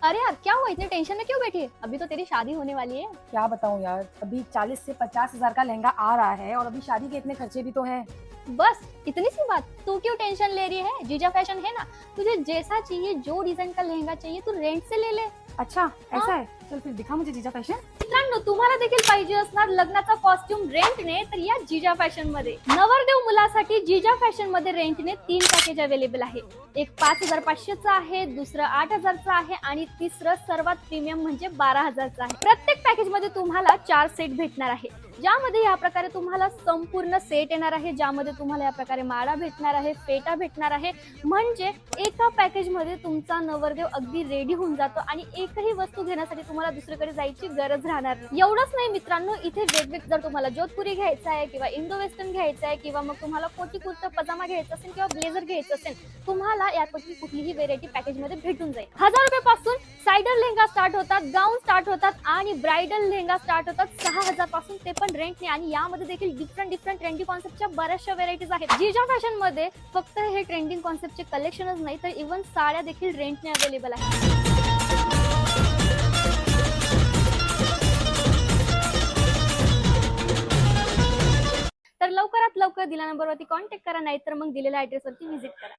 अरे यार क्या हुआ, इतने टेंशन में क्यों बैठी है? अभी तो तेरी शादी होने वाली है। क्या बताऊं यार, अभी 40 से 50 हजार का लहंगा आ रहा है और अभी शादी के इतने खर्चे भी तो हैं। बस इतनी सी बात, तू क्यों टेंशन ले रही है? जीजा फॅशन है ना, तुझे जैसा चाहिए, जो डिजाइन का लहंगा चाहिए तू रेंट से ले ले। अच्छा ऐसा है, चल फिर दिखा मुझे जीजा फॅशन। मित्रांनो, तुम्हाला देखील पाहिजे असणार लग्नाचा कॉस्ट्युम रेंटने, तर या जीजा फॅशन मध्ये नवरदेव मुलासाठी जीजा फॅशन मध्ये रेंटने 3 पॅकेज अवेलेबल आहे। एक 5500चा आहे, दुसरं 8000चा आहे आणि तिसरं सर्वात प्रीमियम म्हणजे 12000चा आहे। प्रत्येक पॅकेज मध्ये तुम्हाला 4 सेट भेटणार आहे, ज्यामध्ये या प्रकारे तुम्हाला संपूर्ण सेट येणार आहे, ज्यामध्ये तुम्हाला या प्रकारे माळा भेटणार आहे, फेटा भेटणार आहे। म्हणजे एका पॅकेज मध्ये तुमचा नवरदेव अगदी रेडी होऊन जातो आणि एकही वस्तू घेण्यासाठी तुम्हाला दुसरीकडे जायची गरज राहणार नाही। एवढंच नाही मित्रांनो, इथे वेगवेगळे जर तुम्हाला जोधपुरी घ्यायचा आहे किंवा इंडो वेस्टर्न घ्यायचा आहे किंवा मग तुम्हाला कोटी कुर्ता पजामा घ्यायचा असेल किंवा ब्लेझर घ्यायचं असेल, तुम्हाला यापैकी कुठलीही व्हेरायटी पॅकेज मध्ये भेटून जाईल। 1000 रुपयापासून साइडर लेहंगा स्टार्ट होतात, गाऊन स्टार्ट होतात आणि ब्राइडल लेहंगा स्टार्ट होतात 6000 पासून, ते पण रेंटने। आणि यामध्ये देखील डिफरंट ट्रेंडी कॉन्सेप्टच्या बऱ्याचशा व्हेरायटीज आहेत। जीजा फॅशन मध्ये फक्त हे ट्रेंडिंग कॉन्सेप्टचे कलेक्शनच नाही, तर इव्हन साड्या देखील रेंटने अवेलेबल आहेत। तर लवकरात लवकर दिलेल्या नंबरवरती कॉन्टॅक्ट करा, नाहीतर मग दिलेल्या ऍड्रेसवरती व्हिजिट करा।